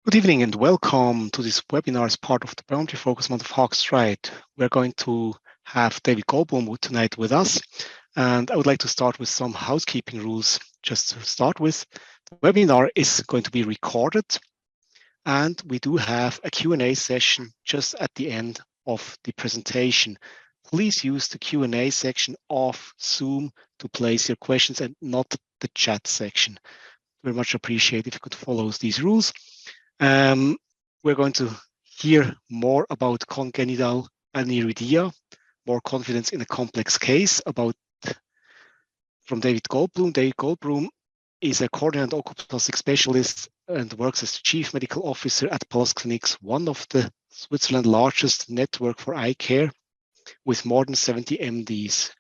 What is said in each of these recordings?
Good evening and welcome to this webinar as part of the Preoperative Focus Month of Haag-Streit. We're going to have David Goldblum tonight with us, and I would like to start with some housekeeping rules. Just to start with, the webinar is going to be recorded, and we do have a Q&A session just at the end of the presentation. Please use the Q&A section of Zoom to place your questions and not the chat section. Very much appreciate if you could follow these rules. We're going to hear more about congenital aniridia, more confidence in a complex case from David Goldblum. David Goldblum is a coordinator and oculoplastic specialist and works as the chief medical officer at Pathology Clinics, one of the Switzerland's largest network for eye care with more than 70 MDs.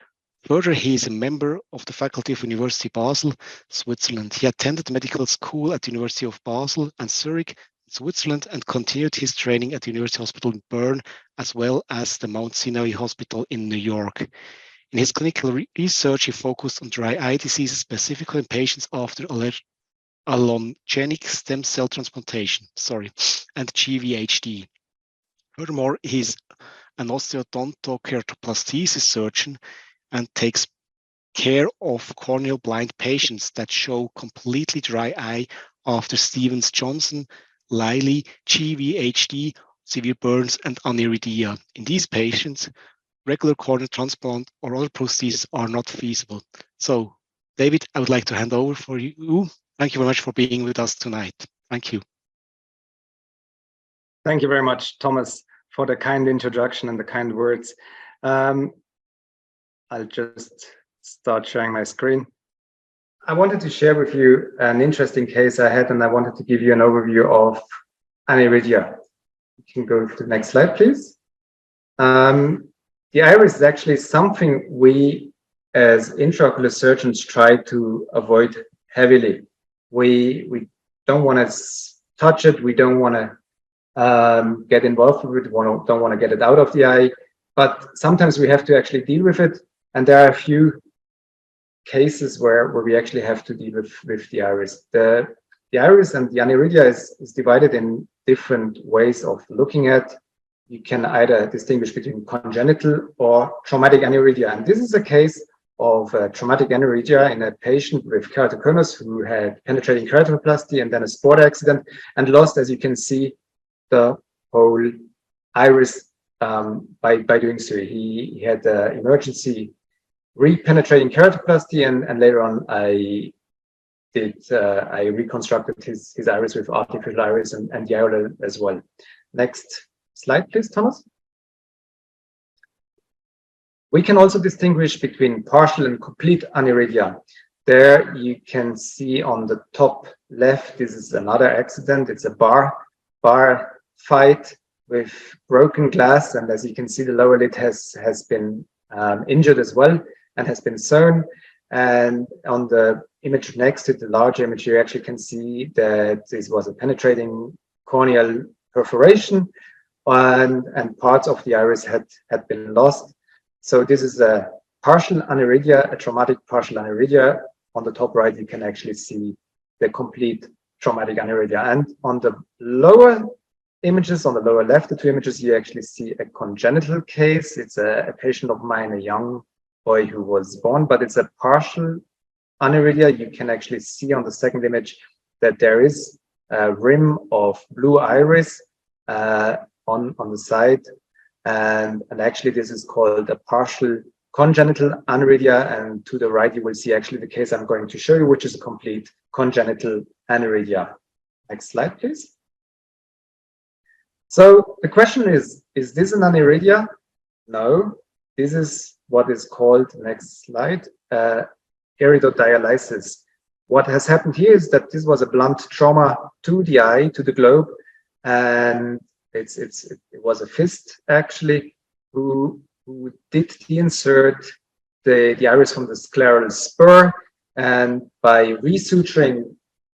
Further, he is a member of the faculty of University Basel, Switzerland. He attended medical school at the University of Basel and Zurich, Switzerland, and continued his training at the University Hospital in Bern, as well as the Mount Sinai Hospital in New York. In his clinical research, he focused on dry eye diseases, specifically in patients after allogenic stem cell transplantation, and GVHD. Furthermore, he's an osteodontokeratoplastesis surgeon and takes care of corneal blind patients that show completely dry eye after Stevens-Johnson, Liley, GVHD, severe burns, and aniridia. In these patients, regular corneal transplant or other prostheses are not feasible. So, David, I would like to hand over for you. Thank you very much for being with us tonight. Thank you. Thank you very much, Thomas, for the kind introduction and the kind words. I'll just start sharing my screen. I wanted to share with you an interesting case I had, and I wanted to give you an overview of aniridia. You can go to the next slide, please. The iris is actually something we, as intraocular surgeons, try to avoid heavily. We don't want to touch it. We don't want to get involved with it. We don't want to get it out of the eye. But sometimes we have to actually deal with it. And there are a few cases where we actually have to deal with the iris. The iris and the aniridia is divided in different ways of looking at. You can either distinguish between congenital or traumatic aniridia. And this is a case of traumatic aniridia in a patient with keratoconus who had penetrating keratoplasty and then a sport accident and lost, as you can see, the whole iris by doing so. He had emergency repenetrating keratoplasty, and later on I reconstructed his iris with artificial iris and the IOL as well. Next slide, please, Thomas. We can also distinguish between partial and complete aniridia. There you can see on the top left, this is another accident. It's a bar fight with broken glass, and as you can see, the lower lid has been injured as well and has been sewn. And on the image next to the larger image, you actually can see that this was a penetrating corneal perforation, and parts of the iris had been lost. So this is a partial aniridia, a traumatic partial aniridia. On the top right, you can actually see the complete traumatic aniridia. And on the lower images, on the lower left, the two images, you actually see a congenital case. It's a patient of mine, a young boy who was born, but it's a partial aniridia. You can actually see on the second image that there is a rim of blue iris on the side. And actually, this is called a partial congenital aniridia. And to the right, you will see actually the case I'm going to show you, which is a complete congenital aniridia. Next slide, please. So the question is this an aniridia? No, this is what is called, next slide, iridodialysis. What has happened here is that this was a blunt trauma to the eye, to the globe, and it was a fist actually who did de-insert the iris from the scleral spur, and by resuturing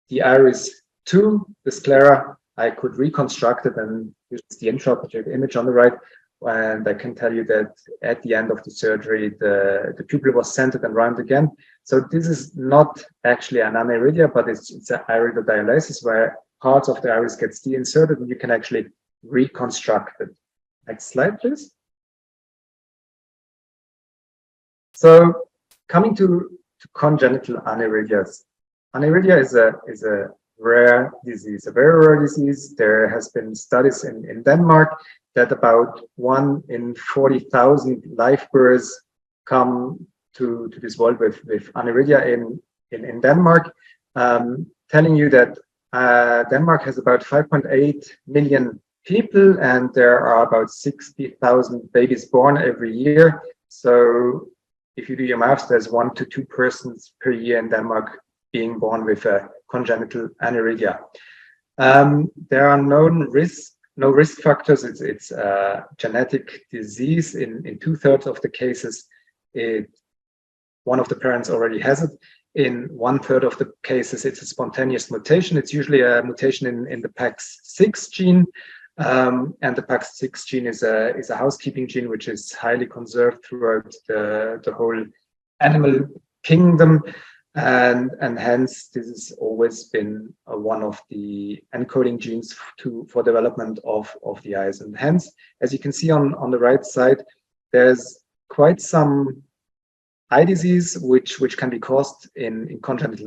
the iris to the sclera, I could reconstruct it, and use the intraoperative image on the right. And I can tell you that at the end of the surgery, the pupil was centered and round again. So this is not actually an aniridia, but it's an iridodialysis where parts of the iris gets de-inserted, and you can actually reconstruct it. Next slide, please. So coming to congenital aniridias. Aniridia is a rare disease, a very rare disease. There has been studies in Denmark that about 1 in 40,000 live births come to this world with aniridia in Denmark, telling you that Denmark has about 5.8 million people, and there are about 60,000 babies born every year. So if you do your maths, there's 1 to 2 persons per year in Denmark being born with a congenital aniridia. There are no risk factors. It's a genetic disease. In 2/3 of the cases, one of the parents already has it. In 1/3 of the cases, it's a spontaneous mutation. It's usually a mutation in the PAX6 gene. And the PAX6 gene is a housekeeping gene which is highly conserved throughout the whole animal kingdom, and hence this has always been one of the encoding genes for development of the eyes. And hence, as you can see on the right side, there's quite some eye disease which can be caused in congenital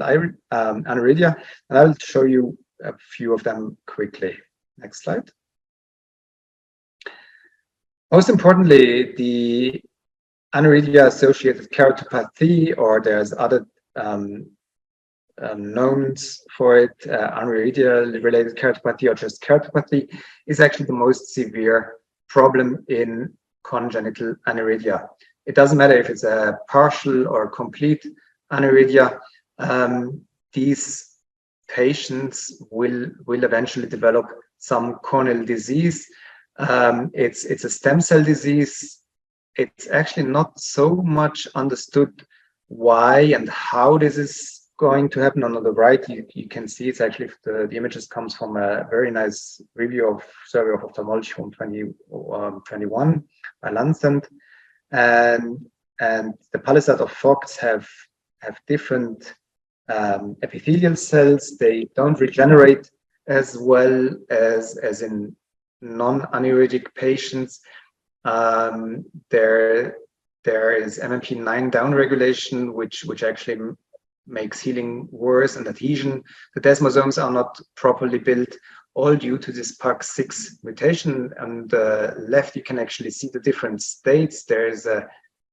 aniridia, and I'll show you a few of them quickly. Next slide. Most importantly, the aniridia-associated keratopathy, or there's other knowns for it, aniridia-related keratopathy or just keratopathy, is actually the most severe problem in congenital aniridia. It doesn't matter if it's a partial or complete aniridia. These patients will eventually develop some corneal disease. It's a stem cell disease. It's actually not so much understood why and how this is going to happen. On the right, you can see it's actually the images comes from a very nice review of Survey of Ophthalmology from 2021 by Lancet, and the palisade of fogs have different epithelial cells. They don't regenerate as well as in non-aniridic patients. There is MMP9 downregulation, which actually makes healing worse, and adhesion. The desmosomes are not properly built, all due to this PAX6 mutation. On the left, you can actually see the different states. There is a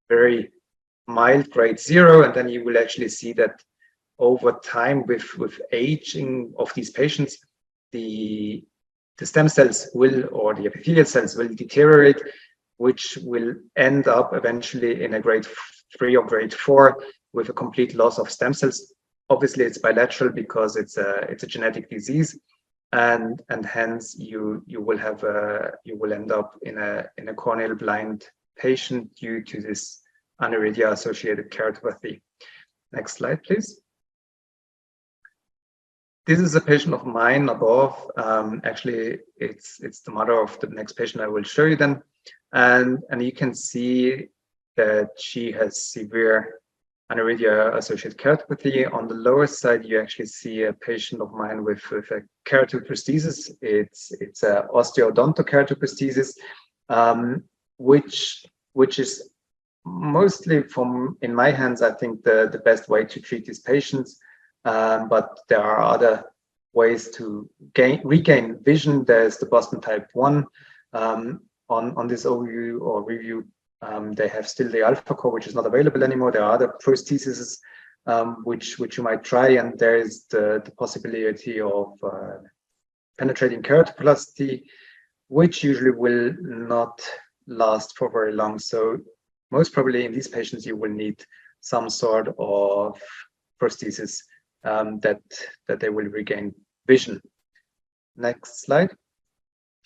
very mild grade 0, and then you will actually see that over time, with aging of these patients, the stem cells will, or the epithelial cells will deteriorate, which will end up eventually in a grade 3 or grade 4 with a complete loss of stem cells. Obviously, it's bilateral because it's a genetic disease, and hence you will end up in a corneal blind patient due to this aniridia-associated keratopathy. Next slide, please. This is a patient of mine above. Actually, it's the mother of the next patient I will show you then. And you can see that she has severe aniridia-associated keratopathy. On the lower side, you actually see a patient of mine with a keratoprosthesis. It's a osteodontokeratoprosthesis, which is mostly, in my hands, I think the best way to treat these patients. But there are other ways to regain vision. There's the Boston type 1. On this overview or review, they have still the alpha core, which is not available anymore. There are other prostheses which you might try, and there is the possibility of penetrating keratoplasty, which usually will not last for very long. So most probably in these patients, you will need some sort of prosthesis that they will regain vision. Next slide.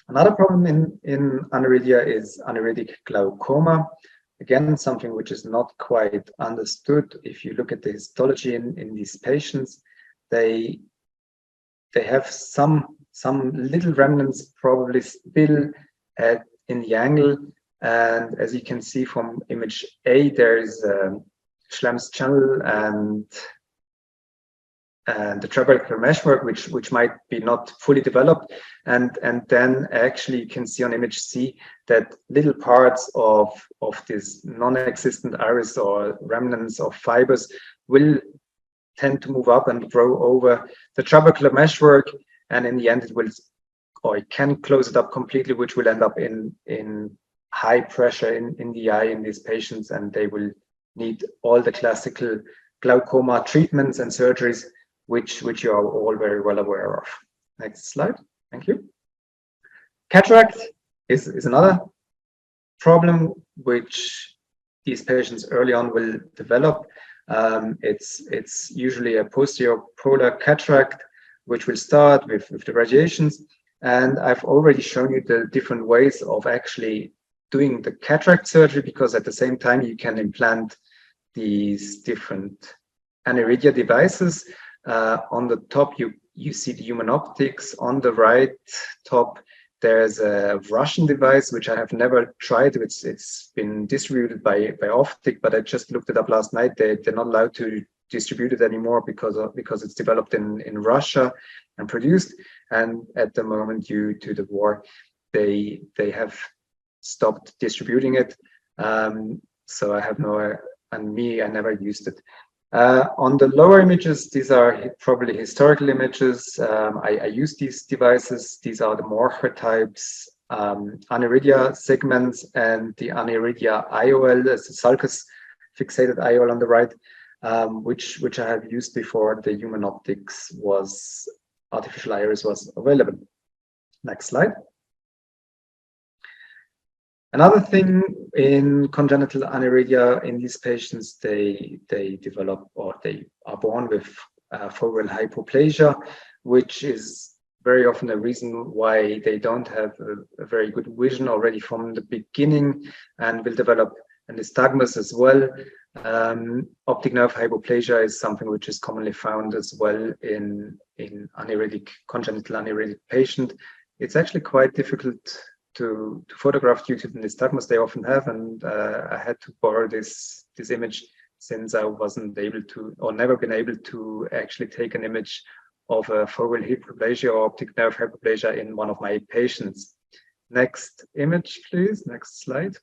Another problem in aniridia is aniridic glaucoma. Again, something which is not quite understood. If you look at the histology in these patients, they have some little remnants probably still in the angle. And as you can see from image A, there is Schlemm's channel, and the trabecular meshwork, which might be not fully developed, and then actually you can see on image C that little parts of this non-existent iris or remnants of fibers will tend to move up and grow over the trabecular meshwork, and in the end it will, or it can close it up completely, which will end up in high pressure in the eye in these patients, and they will need all the classical glaucoma treatments and surgeries, which you are all very well aware of. Next slide. Thank you. Cataract is another problem which these patients early on will develop. It's usually a posterior polar cataract, which will start with the radiations. And I've already shown you the different ways of actually doing the cataract surgery, because at the same time you can implant these different aniridia devices. On the top, you see the human optics. On the right top, there's a Russian device, which I have never tried. It's been distributed by Optic, but I just looked it up last night. They're not allowed to distribute it anymore because it's developed in Russia and produced. And at the moment, due to the war, they have stopped distributing it. So I have I never used it. On the lower images, these are probably historical images. I use these devices. These are the Morcher types, aniridia segments, and the aniridia IOL, that's the sulcus fixated IOL on the right, which I have used before the human optics artificial iris was available. Next slide. Another thing in congenital aniridia, in these patients, they develop, or they are born with foveal hypoplasia, which is very often a reason why they don't have a very good vision already from the beginning, and will develop an nystagmus as well. Optic nerve hypoplasia is something which is commonly found as well in congenital aniridic patient. It's actually quite difficult to photograph due to the nystagmus they often have, and I had to borrow this image since I wasn't able to, or never been able to actually take an image of a foveal hypoplasia or optic nerve hypoplasia in one of my patients. Next image, please. Next slide.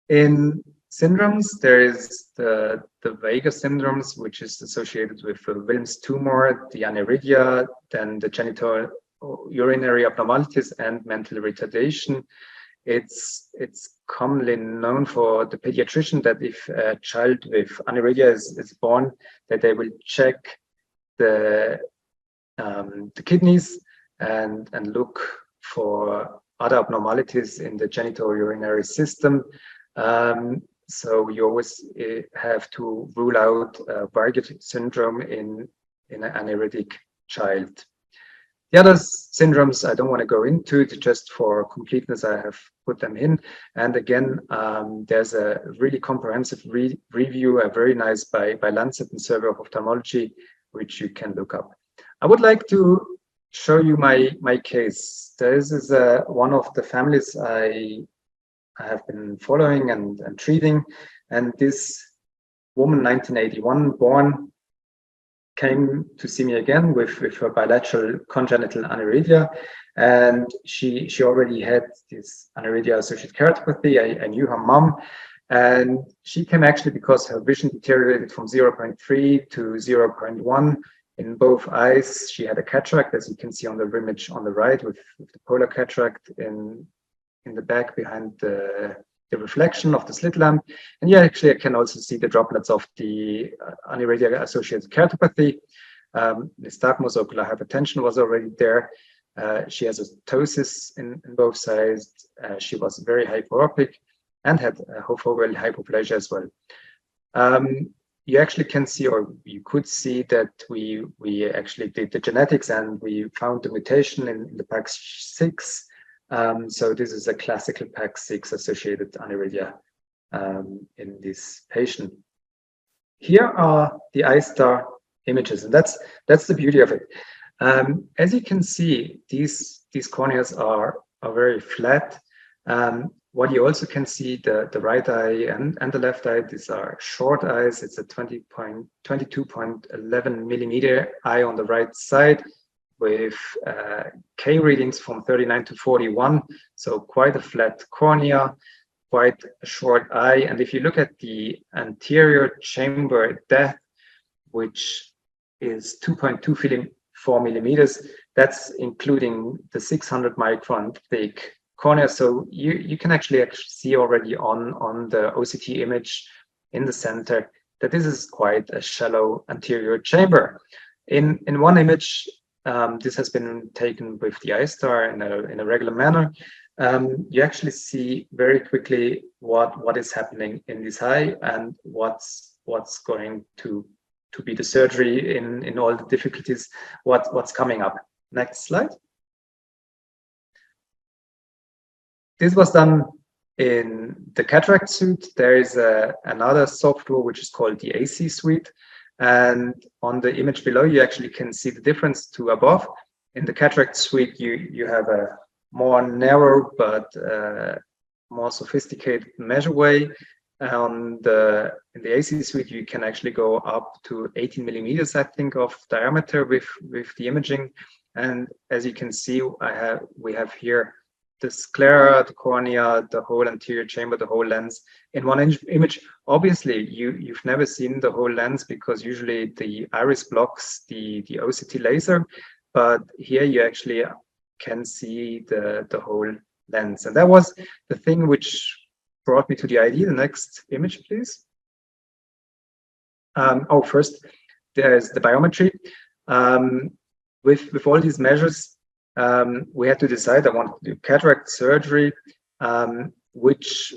In syndromes, there is the Vega syndromes, which is associated with Wilms tumor, the aniridia, then the genital urinary abnormalities and mental retardation. It's commonly known for the pediatrician that if a child with aniridia is born, that they will check the kidneys and look for other abnormalities in the genital urinary system. So you always have to rule out Varget syndrome in an aniridic child. The other syndromes I don't want to go into, just for completeness I have put them in. And again, there's a really comprehensive review, a very nice by Lancet and Survey of Ophthalmology, which you can look up. I would like to show you my case. This is one of the families I have been following and treating. And this woman, 1981 born, came to see me again with her bilateral congenital aniridia, and she already had this aniridia associated keratopathy. I knew her mom, and she came actually because her vision deteriorated from 0.3 to 0.1 in both eyes. She had a cataract, as you can see on the image on the right, with the polar cataract in the back behind the reflection of the slit lamp. And yeah, actually I can also see the droplets of the aniridia associated keratopathy. Nystagmus, ocular hypertension was already there. She has a ptosis in both sides. She was very hyperopic and had foveal hypoplasia as well. You actually can see, or you could see, that we actually did the genetics and we found the mutation in the PAX6. So this is a classical PAX6 associated aniridia in this patient. Here are the Eyestar images, and that's the beauty of it. As you can see, these corneas are very flat. what you also can see, the right eye and the left eye, these are short eyes. It's a 22.11 millimeter eye on the right side with K readings from 39 to 41. So quite a flat cornea, quite a short eye. And if you look at the anterior chamber depth, which is 2.24 millimeters, that's including the 600 micron thick cornea. So you can actually see already on the OCT image in the center that this is quite a shallow anterior chamber. In one image, this has been taken with the Eyestar in a regular manner. You actually see very quickly what is happening in this eye and what's going to be the surgery in all the difficulties, what's coming up. Next slide. This was done in the cataract suite. There is another software which is called the AC suite. And on the image below, you actually can see the difference to above. In the cataract suite, you have a more narrow but more sophisticated measure way. In the AC suite, you can actually go up to 18 millimeters, I think, of diameter with the imaging. And as you can see, we have here the sclera, the cornea, the whole anterior chamber, the whole lens in one image. Obviously, you've never seen the whole lens because usually the iris blocks the OCT laser, but here you actually can see the whole lens. And that was the thing which brought me to the idea. The next image, please. First, there's the biometry. With all these measures, we had to decide. I wanted to do cataract surgery. Which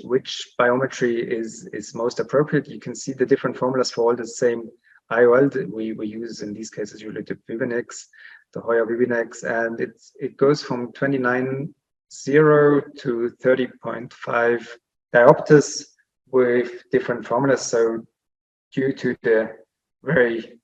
biometry is most appropriate? You can see the different formulas for all the same IOL that we use in these cases, usually the Vivinex, the Hoya Vivinex, and it goes from 29.0 to 30.5 diopters with different formulas. So due to the very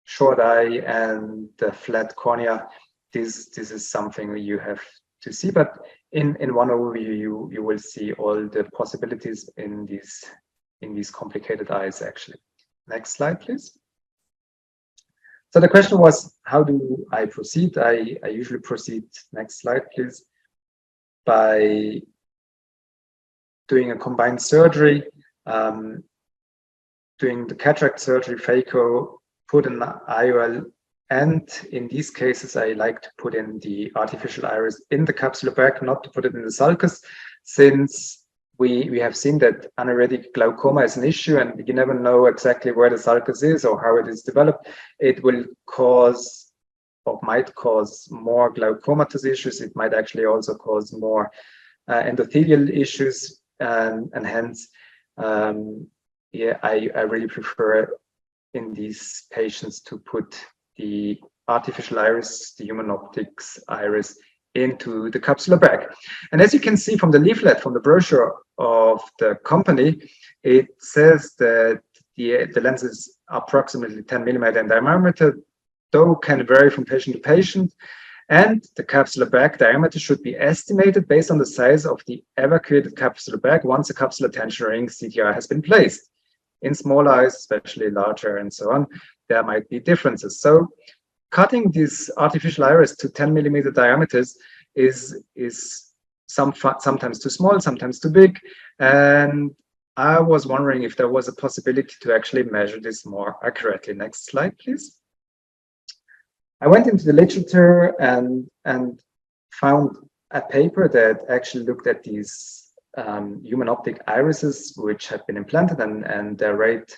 short eye and the flat cornea, this is something you have to see. But in one overview, you will see all the possibilities in these complicated eyes, actually. Next slide, please. So the question was, how do I proceed? I usually proceed, next slide, please, by doing a combined surgery, doing the cataract surgery, phaco, put an IOL, and in these cases, I like to put in the artificial iris in the capsular bag, not to put it in the sulcus, since we have seen that aniridic glaucoma is an issue and you never know exactly where the sulcus is or how it is developed. It will cause or might cause more glaucomatous issues. It might actually also cause more endothelial issues, and hence, I really prefer in these patients to put the artificial iris, the human optics iris, into the capsular bag. And as you can see from the leaflet, from the brochure of the company, it says that the lens is approximately 10 millimeter in diameter, though can vary from patient to patient. And the capsular bag diameter should be estimated based on the size of the evacuated capsular bag once a capsular tension ring CTR has been placed. In small eyes, especially larger and so on, there might be differences. So cutting this artificial iris to 10 millimeter diameters is sometimes too small, sometimes too big. And I was wondering if there was a possibility to actually measure this more accurately. Next slide, please. I went into the literature and found a paper that actually looked at these human optic irises which had been implanted and their rate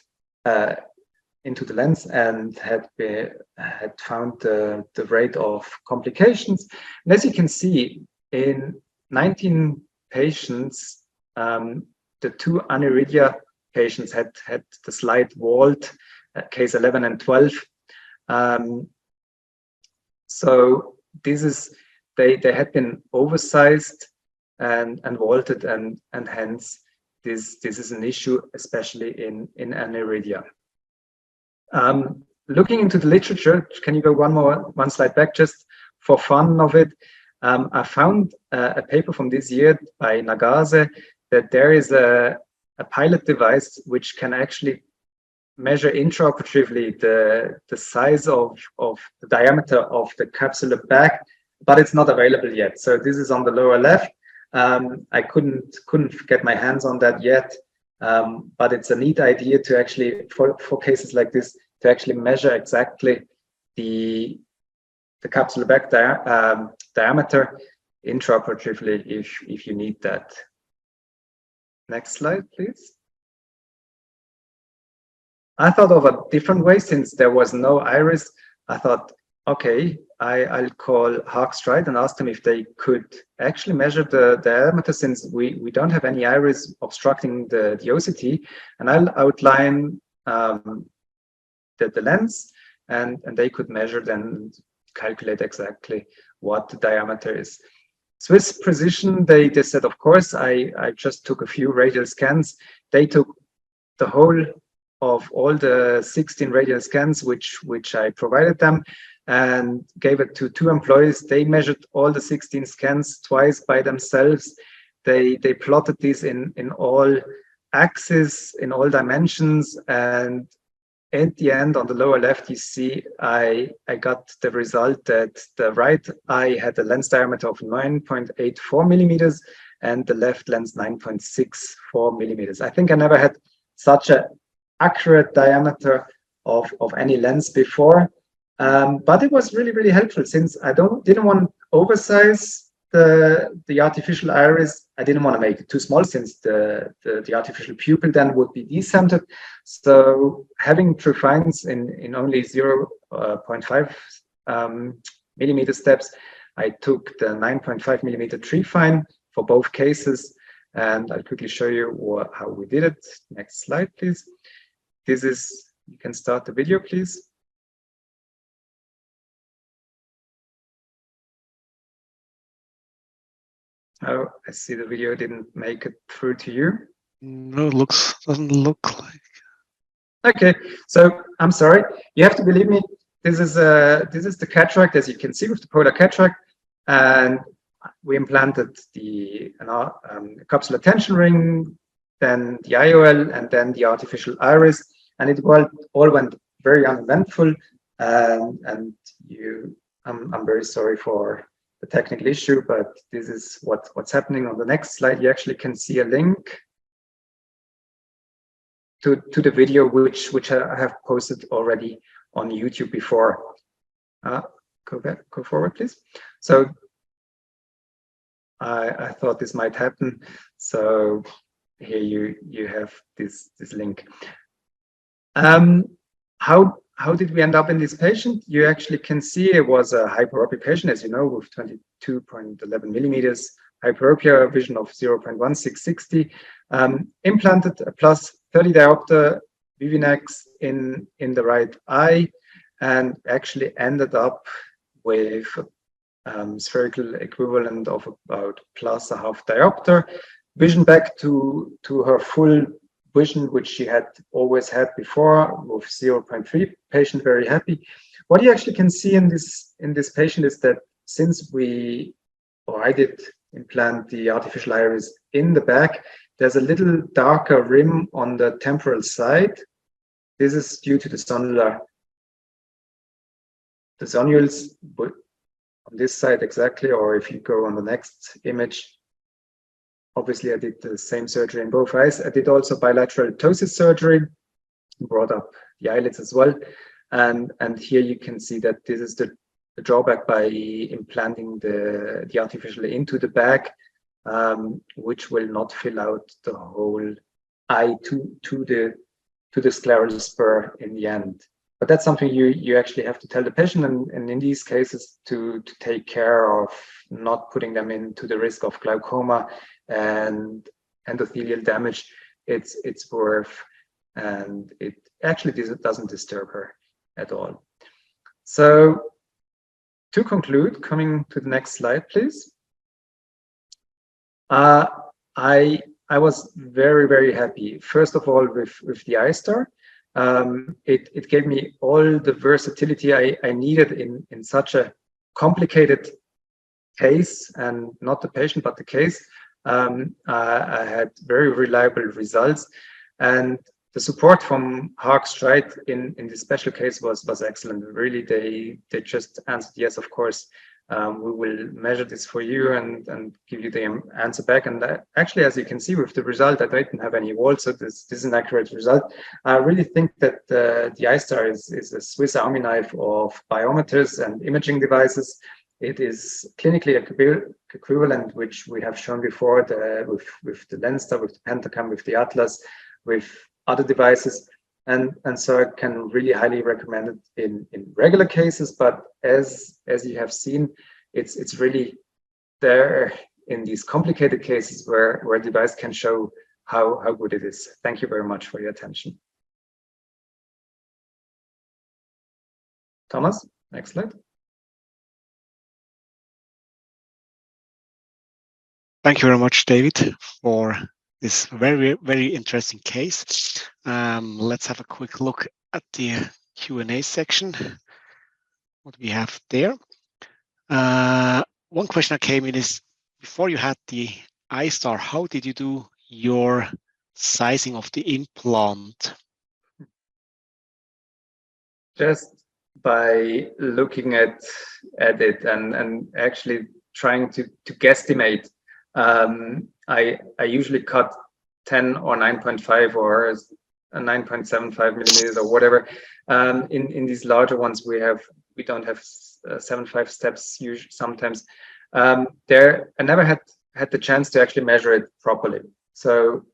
into the lens, and had found the rate of complications. And as you can see, in 19 patients, the two aniridia patients had the slight vault, case 11 and 12. So this is, they had been oversized and vaulted, and hence this is an issue, especially in aniridia. Looking into the literature, can you go one slide back just for fun of it? I found a paper from this year by Nagase that there is a pilot device which can actually measure intraoperatively the size of the diameter of the capsular bag, but it's not available yet. So this is on the lower left. I couldn't get my hands on that yet, but it's a neat idea to actually, for cases like this, to actually measure exactly the capsular bag diameter intraoperatively if you need that. Next slide, please. I thought of a different way. Since there was no iris, I thought, okay, I'll call Haag-Streit and ask them if they could actually measure the diameter, since we don't have any iris obstructing the OCT, and I'll outline the lens, and they could measure, then calculate exactly what the diameter is. Swiss Precision, they said, of course, I just took a few radial scans. They took the whole of all the 16 radial scans which I provided them, and gave it to 2 employees. They measured all the 16 scans twice by themselves. They plotted these in all axes, in all dimensions, and at the end, on the lower left, you see I got the result that the right eye had a lens diameter of 9.84 millimeters and the left lens 9.64 millimeters. I think I never had such an accurate diameter of any lens before, but it was really, really helpful, since I didn't want to oversize the artificial iris. I didn't want to make it too small, since the artificial pupil then would be decentered. So having true finds in only 0.5 millimeter steps, I took the 9.5 millimeter tree fine for both cases, and I'll quickly show you how we did it. Next slide, please. This is, you can start the video, please. Oh, I see the video didn't make it through to you. No, doesn't look like. Okay, so I'm sorry. You have to believe me. This is the cataract, as you can see, with the polar cataract, and we implanted the capsular tension ring, then the IOL, and then the artificial iris, and it all went very uneventful. And I'm very sorry for the technical issue, but this is what's happening. On the next slide, you actually can see a link to the video which I have posted already on YouTube before. Go forward, please. So I thought this might happen. So here you have this link. How did we end up in this patient? You actually can see it was a hyperopic patient, as you know, with 22.11 millimeters, hyperopia, vision of 0.1660, implanted a plus 30 diopter Vivinex in the right eye, and actually ended up with spherical equivalent of about plus a half diopter, vision back to her full vision, which she had always had before, with 0.3. Patient very happy. What you actually can see in this patient is that since I did implant the artificial iris in the back, there's a little darker rim on the temporal side. This is due to the zonules on this side exactly, or if you go on the next image. Obviously, I did the same surgery in both eyes. I did also bilateral ptosis surgery, brought up the eyelids as well. And here you can see that this is the drawback by implanting the artificial into the bag, which will not fill out the whole eye to the scleral spur in the end. But that's something you actually have to tell the patient, and in these cases to take care of not putting them into the risk of glaucoma and endothelial damage. It's worth, and it actually doesn't disturb her at all. So to conclude, coming to the next slide, please. I was very, very happy, first of all, with the Eyestar. It gave me all the versatility I needed in such a complicated case, and not the patient, but the case, I had very reliable results. And the support from Haag-Streit in this special case was excellent. Really, they just answered, yes, of course, we will measure this for you and give you the answer back. And actually, as you can see with the result, I didn't have any wall, so this is an accurate result. I really think that the Eyestar is a Swiss Army knife of biometers and imaging devices. It is clinically equivalent, which we have shown before with the Lenstar, with the Pentacam, with the Atlas, with other devices. And so I can really highly recommend it in regular cases, but as you have seen, it's really there in these complicated cases where a device can show how good it is. Thank you very much for your attention. Thomas, next slide. Thank you very much, David, for this very, very interesting case. Let's have a quick look at the Q&A section, what we have there. One question that came in is, before you had the Eyestar, how did you do your sizing of the implant? Just by looking at it and actually trying to guesstimate. I usually cut 10 or 9.5 or 9.75 millimeters or whatever. In these larger ones, we don't have 7.5 steps usually sometimes. I never had the chance to actually measure it properly. So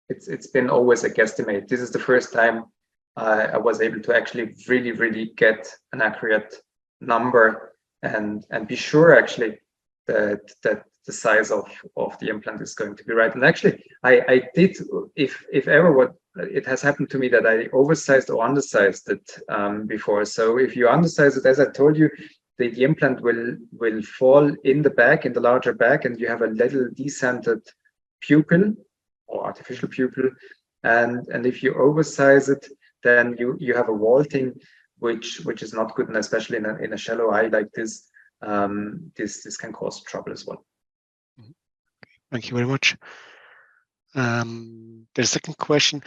it's been always a guesstimate. This is the first time I was able to actually really get an accurate number and be sure actually that the size of the implant is going to be right. And actually, I did, if ever what it has happened to me, that I oversized or undersized it before. So if you undersize it, as I told you, the implant will fall in the back, in the larger back, and you have a little decentered pupil or artificial pupil. And if you oversize it, then you have a vaulting, which is not good, and especially in a shallow eye like this, this can cause trouble as well. Thank you very much. The second question,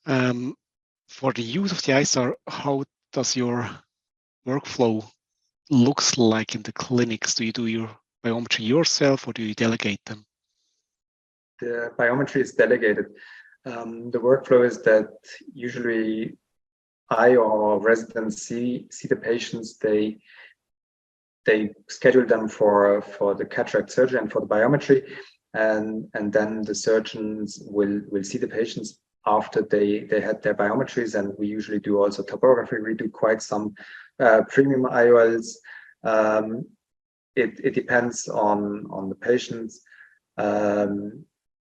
for the use of the Eyestar, how does your workflow looks like in the clinics? Do you do your biometry yourself or do you delegate them? The biometry is delegated. The workflow is that usually I or residents see the patients, they schedule them for the cataract surgery and for the biometry, and then the surgeons will see the patients after they had their biometries, and we usually do also topography. We do quite some premium IOLs. It depends on the patients.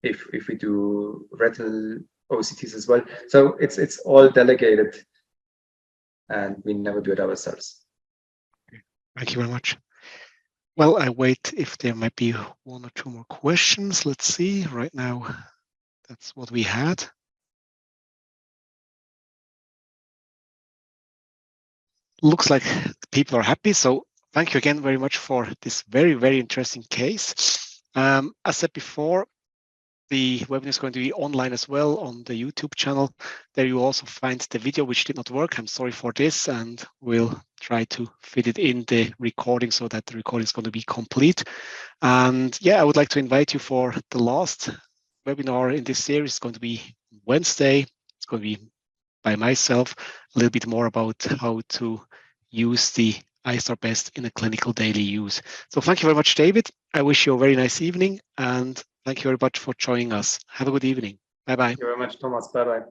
If we do retinal OCTs as well, so it's all delegated, and we never do it ourselves. Thank you very much. Well, I wait if there might be one or two more questions. Let's see. Right now, that's what we had. Looks like people are happy. So thank you again very much for this very, very interesting case. As said before, the webinar is going to be online as well on the YouTube channel. There you also find the video which did not work. I'm sorry for this, and we'll try to fit it in the recording so that the recording is going to be complete. And yeah, I would like to invite you for the last webinar in this series. It's going to be Wednesday. It's going to be by myself, a little bit more about how to use the Eyestar Best in a clinical daily use. So thank you very much, David. I wish you a very nice evening, and thank you very much for joining us. Have a good evening. Bye-bye. Thank you very much, Thomas. Bye-bye.